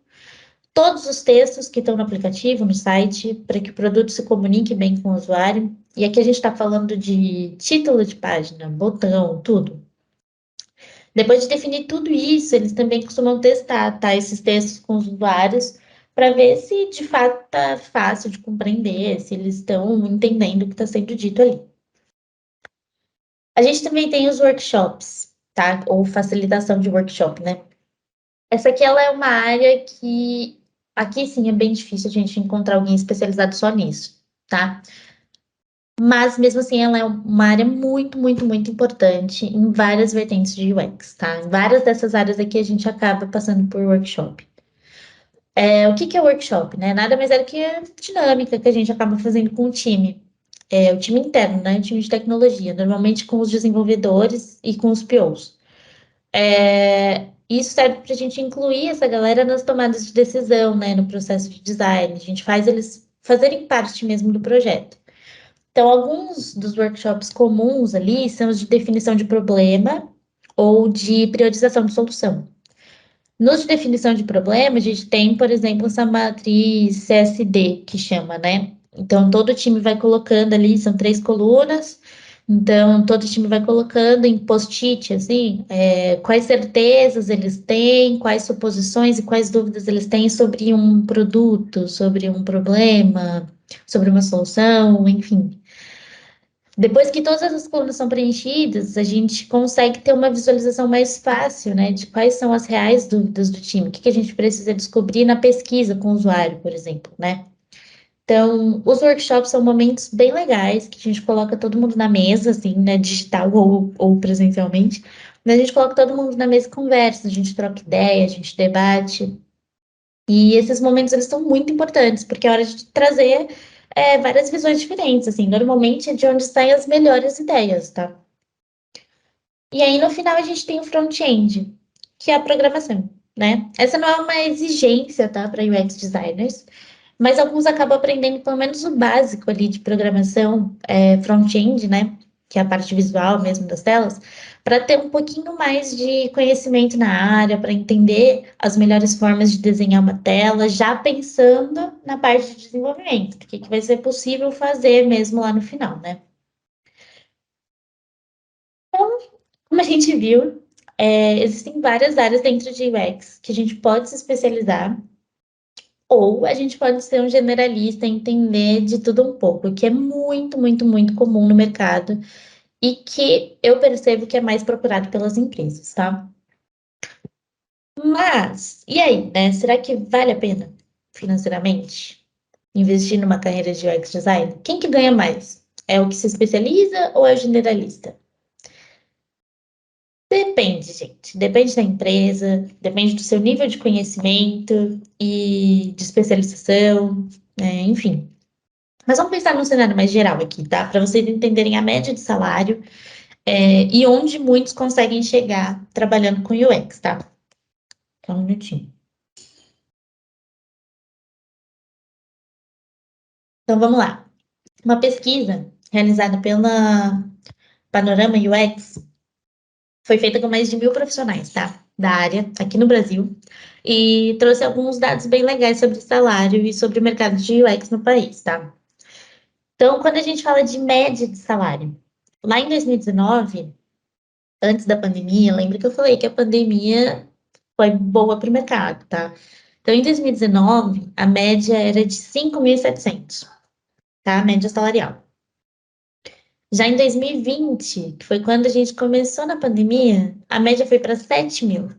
todos os textos que estão no aplicativo, no site, para que o produto se comunique bem com o usuário. E aqui a gente está falando de título de página, botão, tudo. Depois de definir tudo isso, eles também costumam testar, tá, esses textos com os usuários para ver se de fato está fácil de compreender, se eles estão entendendo o que está sendo dito ali. A gente também tem os workshops, tá? Ou facilitação de workshop, né? Essa aqui ela é uma área que aqui sim é bem difícil a gente encontrar alguém especializado só nisso, tá? Mas mesmo assim ela é uma área muito, muito, muito importante em várias vertentes de UX, tá? Em várias dessas áreas aqui a gente acaba passando por workshop. O que que é workshop, né? Nada mais é do que a dinâmica que a gente acaba fazendo com o time. O time interno, né? O time de tecnologia, normalmente com os desenvolvedores e com os POs. Isso serve para a gente incluir essa galera nas tomadas de decisão, né? No processo de design. A gente faz eles fazerem parte mesmo do projeto. Então, alguns dos workshops comuns ali são os de definição de problema ou de priorização de solução. Nos de definição de problema, a gente tem, por exemplo, essa matriz CSD, que chama, né? Então, todo time vai colocando ali, são 3 colunas, então, todo time vai colocando em post-it, assim, quais certezas eles têm, quais suposições e quais dúvidas eles têm sobre um produto, sobre um problema, sobre uma solução, enfim. Depois que todas essas colunas são preenchidas, a gente consegue ter uma visualização mais fácil, né, de quais são as reais dúvidas do time, o que que a gente precisa descobrir na pesquisa com o usuário, por exemplo, né? Então, os workshops são momentos bem legais, que a gente coloca todo mundo na mesa, assim, né, digital ou presencialmente, mas a gente coloca todo mundo na mesa e conversa, a gente troca ideia, a gente debate, e esses momentos eles são muito importantes, porque é hora de trazer várias visões diferentes, assim, normalmente é de onde saem as melhores ideias, tá? E aí no final a gente tem o front-end, que é a programação, né? Essa não é uma exigência, tá, para UX designers, mas alguns acabam aprendendo pelo menos o básico ali de programação, front-end, né? Que é a parte visual mesmo das telas, para ter um pouquinho mais de conhecimento na área, para entender as melhores formas de desenhar uma tela, já pensando na parte de desenvolvimento, o que que vai ser possível fazer mesmo lá no final, né? Como a gente viu, existem várias áreas dentro de UX que a gente pode se especializar ou a gente pode ser um generalista e entender de tudo um pouco, que é muito, muito, muito comum no mercado e que eu percebo que é mais procurado pelas empresas, tá? Mas, e aí, né? Será que vale a pena financeiramente investir numa carreira de UX design? Quem que ganha mais? É o que se especializa ou é o generalista? Depende, gente. Depende da empresa, depende do seu nível de conhecimento e de especialização, enfim. Mas vamos pensar num cenário mais geral aqui, tá? Para vocês entenderem a média de salário, e onde muitos conseguem chegar trabalhando com UX, tá? Só um minutinho. Então vamos lá. Uma pesquisa realizada pela Panorama UX foi feita com mais de 1.000 profissionais, tá? Da área, aqui no Brasil, e trouxe alguns dados bem legais sobre salário e sobre o mercado de UX no país, tá? Então, quando a gente fala de média de salário, lá em 2019, antes da pandemia, lembra que eu falei que a pandemia foi boa para o mercado, tá? Então, em 2019, a média era de 5.700, tá? A média salarial. Já em 2020, que foi quando a gente começou na pandemia, a média foi para 7.000.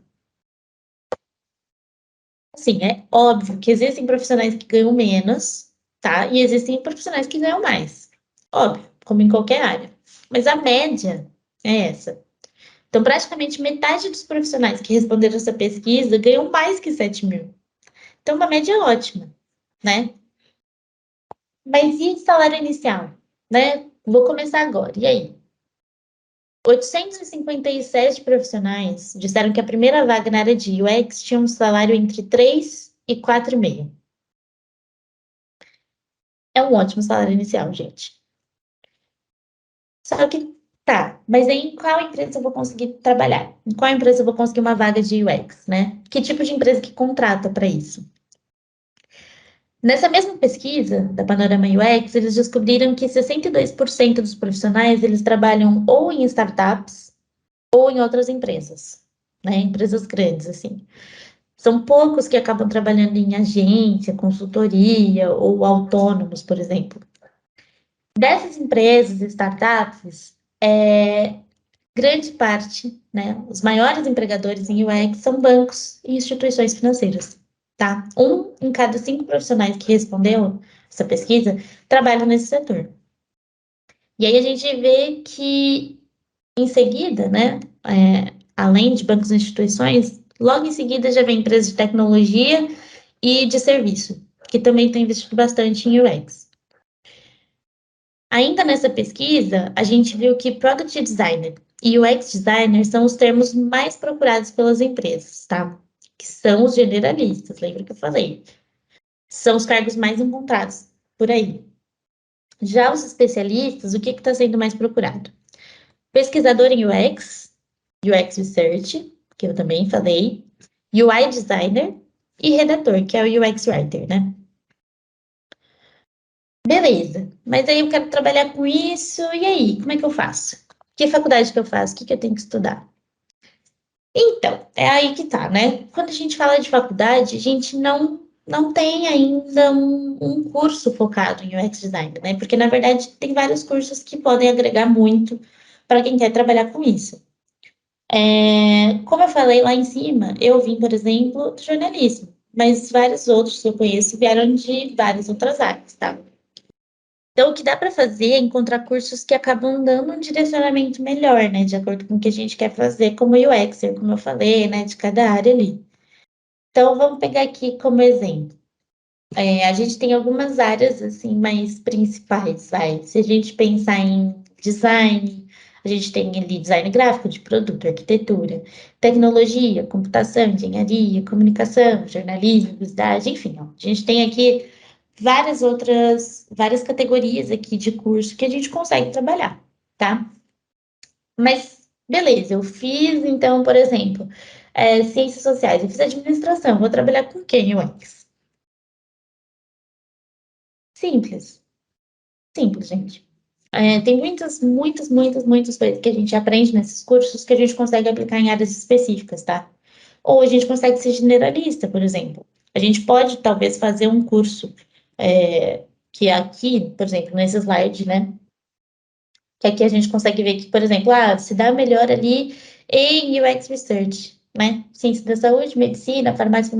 Assim, é óbvio que existem profissionais que ganham menos, tá? E existem profissionais que ganham mais. Óbvio, como em qualquer área. Mas a média é essa. Então, praticamente metade dos profissionais que responderam essa pesquisa ganham mais que 7.000. Então, uma média ótima, né? Mas e salário inicial, né? Vou começar agora. E aí? 857 profissionais disseram que a primeira vaga na área de UX tinha um salário entre 3 e 4,5. É um ótimo salário inicial, gente. Só que, tá, mas em qual empresa eu vou conseguir trabalhar? Em qual empresa eu vou conseguir uma vaga de UX, né? Que tipo de empresa que contrata para isso? Nessa mesma pesquisa da Panorama UX, eles descobriram que 62% dos profissionais eles trabalham ou em startups ou em outras empresas, né? Empresas grandes, assim. São poucos que acabam trabalhando em agência, consultoria ou autônomos, por exemplo. Dessas empresas, startups, grande parte, né, os maiores empregadores em UX são bancos e instituições financeiras, tá? Um em cada 5 profissionais que respondeu essa pesquisa trabalha nesse setor. E aí a gente vê que, em seguida, né, além de bancos e instituições, logo em seguida já vem empresas de tecnologia e de serviço, que também têm investido bastante em UX. Ainda nessa pesquisa, a gente viu que Product Designer e UX Designer são os termos mais procurados pelas empresas, tá? Que são os generalistas, lembra que eu falei? São os cargos mais encontrados por aí. Já os especialistas, o que está sendo mais procurado? Pesquisador em UX, UX Research, que eu também falei, UI Designer e redator, que é o UX Writer, né? Beleza, mas aí eu quero trabalhar com isso, e aí, como é que eu faço? Que faculdade que eu faço? O que eu tenho que estudar? Então, é aí que tá, né? Quando a gente fala de faculdade, a gente não tem ainda um curso focado em UX Design, né? Porque, na verdade, tem vários cursos que podem agregar muito para quem quer trabalhar com isso. Como eu falei lá em cima, eu vim, por exemplo, do jornalismo, mas vários outros que eu conheço vieram de várias outras áreas, tá? Então, o que dá para fazer é encontrar cursos que acabam dando um direcionamento melhor, né? De acordo com o que a gente quer fazer como UXer, como eu falei, né? De cada área ali. Então, vamos pegar aqui como exemplo. A gente tem algumas áreas, assim, mais principais, vai. Se a gente pensar em design, a gente tem ali design gráfico de produto, arquitetura, tecnologia, computação, engenharia, comunicação, jornalismo, publicidade, enfim, ó. A gente tem aqui várias categorias aqui de curso que a gente consegue trabalhar, tá? Mas, beleza, eu fiz, então, por exemplo, ciências sociais, eu fiz administração, vou trabalhar com quem, UX? Simples, simples, gente. Tem muitas coisas que a gente aprende nesses cursos que a gente consegue aplicar em áreas específicas, tá? Ou a gente consegue ser generalista, por exemplo. A gente pode, talvez, fazer um curso que aqui, por exemplo, nesse slide, né? Que aqui a gente consegue ver que, por exemplo, se dá melhor ali em UX Research, né? Ciência da saúde, medicina, farmácia,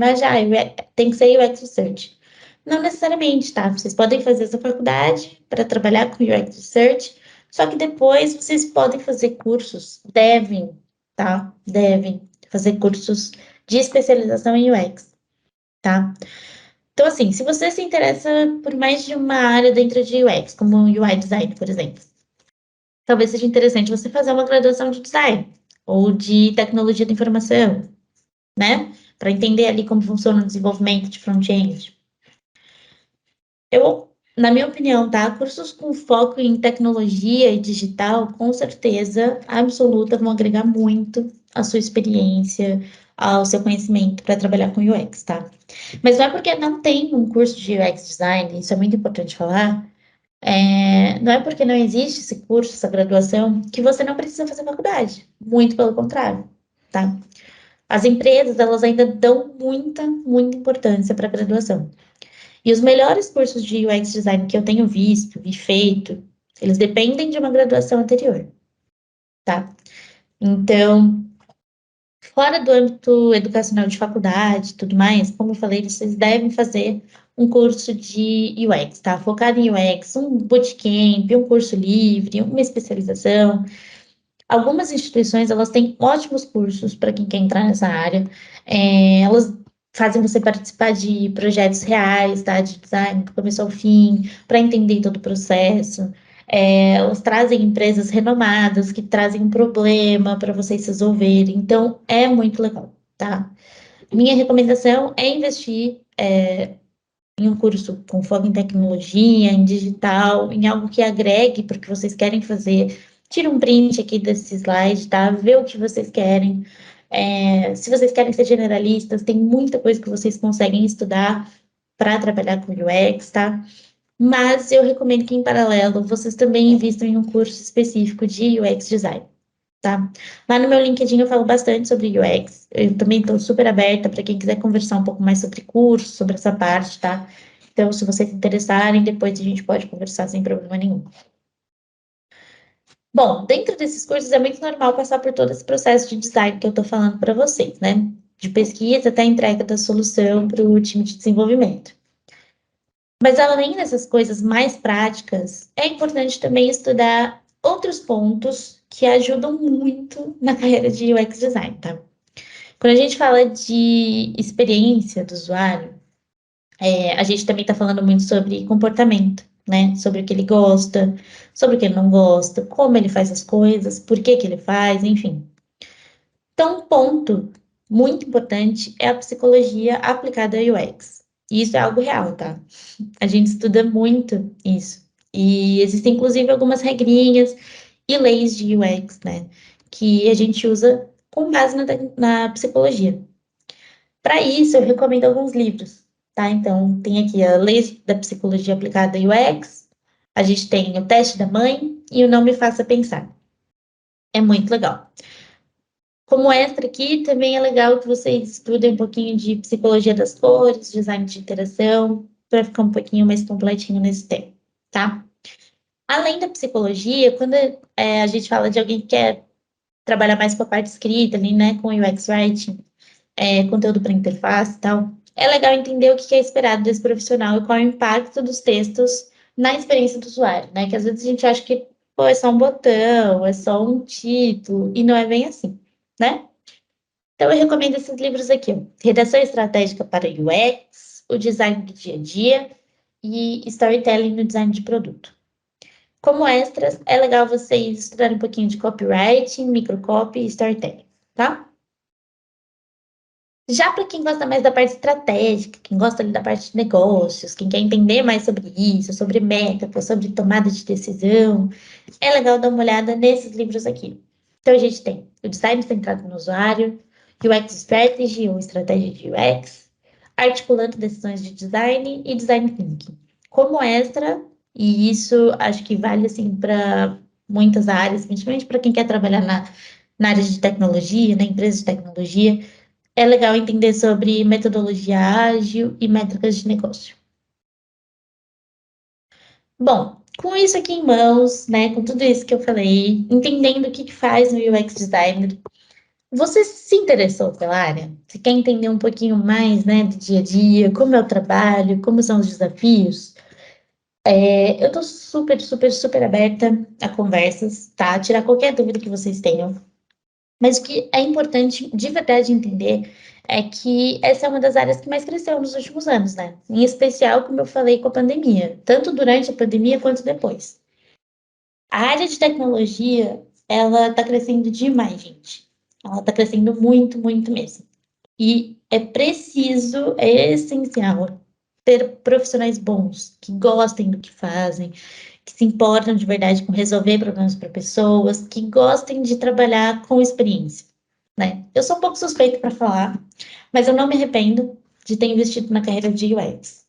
tem que ser UX Research. Não necessariamente, tá? Vocês podem fazer essa faculdade para trabalhar com UX Research, só que depois vocês podem fazer cursos, devem, tá? Devem fazer cursos de especialização em UX, tá? Então, assim, se você se interessa por mais de uma área dentro de UX, como UI Design, por exemplo, talvez seja interessante você fazer uma graduação de design ou de tecnologia da informação, né? Para entender ali como funciona o desenvolvimento de front-end. Na minha opinião, tá? Cursos com foco em tecnologia e digital, com certeza absoluta, vão agregar muito à sua experiência, ao seu conhecimento para trabalhar com UX, tá? Mas não é porque não tem um curso de UX design, isso é muito importante falar, não é porque não existe esse curso, essa graduação, que você não precisa fazer faculdade. Muito pelo contrário, tá? As empresas, elas ainda dão muita importância para a graduação. E os melhores cursos de UX design que eu tenho visto e feito, eles dependem de uma graduação anterior, tá? Então, fora do âmbito educacional de faculdade e tudo mais, como eu falei, vocês devem fazer um curso de UX, tá? Focado em UX, um bootcamp, um curso livre, uma especialização. Algumas instituições, elas têm ótimos cursos para quem quer entrar nessa área. Elas fazem você participar de projetos reais, tá? De design, do começo ao fim, para entender todo o processo. Elas trazem empresas renomadas que trazem um problema para vocês resolverem. Então, é muito legal, tá? Minha recomendação é investir em um curso com foco em tecnologia, em digital, em algo que agregue para o que vocês querem fazer. Tira um print aqui desse slide, tá? Vê o que vocês querem. Se vocês querem ser generalistas, tem muita coisa que vocês conseguem estudar para trabalhar com UX, tá? Mas eu recomendo que, em paralelo, vocês também invistam em um curso específico de UX Design, tá? Lá no meu LinkedIn eu falo bastante sobre UX. Eu também estou super aberta para quem quiser conversar um pouco mais sobre curso, sobre essa parte, tá? Então, se vocês se interessarem, depois a gente pode conversar sem problema nenhum. Bom, dentro desses cursos é muito normal passar por todo esse processo de design que eu estou falando para vocês, né? De pesquisa até a entrega da solução para o time de desenvolvimento. Mas além dessas coisas mais práticas, é importante também estudar outros pontos que ajudam muito na carreira de UX design, tá? Quando a gente fala de experiência do usuário, a gente também está falando muito sobre comportamento, né? Sobre o que ele gosta, sobre o que ele não gosta, como ele faz as coisas, por que que ele faz, enfim. Então, um ponto muito importante é a psicologia aplicada ao UX. E isso é algo real, tá? A gente estuda muito isso. E existem, inclusive, algumas regrinhas e leis de UX, né? Que a gente usa com base na psicologia. Para isso, eu recomendo alguns livros, tá? Então, tem aqui a Lei da Psicologia Aplicada a UX, a gente tem o Teste da Mãe e o Não Me Faça Pensar. É muito legal. Como extra aqui, também é legal que vocês estudem um pouquinho de psicologia das cores, design de interação, para ficar um pouquinho mais completinho nesse tema, tá? Além da psicologia, quando a gente fala de alguém que quer trabalhar mais com a parte escrita, ali, né, com UX Writing, conteúdo para interface e tal, é legal entender o que é esperado desse profissional e qual é o impacto dos textos na experiência do usuário, né? Que às vezes a gente acha que, pô, é só um botão, é só um título, e não é bem assim, né? Então, eu recomendo esses livros aqui, ó. Redação Estratégica para UX, O Design do Dia a Dia e Storytelling no Design de Produto. Como extras, é legal vocês estudarem um pouquinho de copywriting, microcopy e storytelling, tá? Já para quem gosta mais da parte estratégica, quem gosta ali da parte de negócios, quem quer entender mais sobre isso, sobre método, sobre tomada de decisão, é legal dar uma olhada nesses livros aqui. Então, a gente tem o Design Centrado no Usuário, UX Strategy, ou Estratégia de UX, Articulando Decisões de Design e Design Thinking. Como extra, e isso acho que vale assim para muitas áreas, principalmente para quem quer trabalhar na área de tecnologia, na empresa de tecnologia, é legal entender sobre metodologia ágil e métricas de negócio. Bom, com isso aqui em mãos, né, com tudo isso que eu falei, entendendo o que faz no UX designer, você se interessou pela área? Você quer entender um pouquinho mais, né, do dia a dia, como é o trabalho, como são os desafios? Eu tô super, super, super aberta a conversas, tá? Tirar qualquer dúvida que vocês tenham. Mas o que é importante de verdade entender é que essa é uma das áreas que mais cresceu nos últimos anos, né? Em especial, como eu falei, com a pandemia, tanto durante a pandemia quanto depois. A área de tecnologia, ela está crescendo demais, gente. Ela está crescendo muito, muito mesmo. E é preciso, é essencial ter profissionais bons, que gostem do que fazem, que se importam de verdade com resolver problemas para pessoas, que gostem de trabalhar com experiência, né? Eu sou um pouco suspeita para falar, mas eu não me arrependo de ter investido na carreira de UX.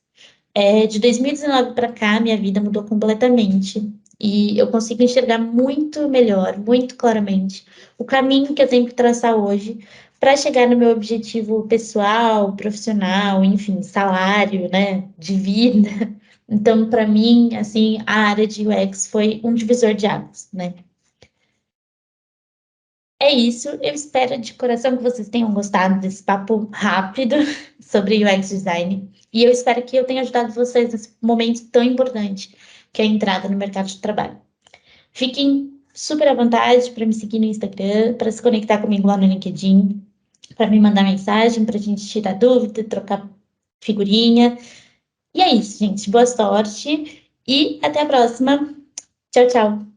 De 2019 para cá, minha vida mudou completamente e eu consigo enxergar muito melhor, muito claramente, o caminho que eu tenho que traçar hoje para chegar no meu objetivo pessoal, profissional, enfim, salário, né, de vida. Então, para mim, assim, a área de UX foi um divisor de águas, né? É isso, eu espero de coração que vocês tenham gostado desse papo rápido sobre UX design. E eu espero que eu tenha ajudado vocês nesse momento tão importante que é a entrada no mercado de trabalho. Fiquem super à vontade para me seguir no Instagram, para se conectar comigo lá no LinkedIn, para me mandar mensagem, para a gente tirar dúvida, trocar figurinha. E é isso, gente. Boa sorte e até a próxima. Tchau, tchau.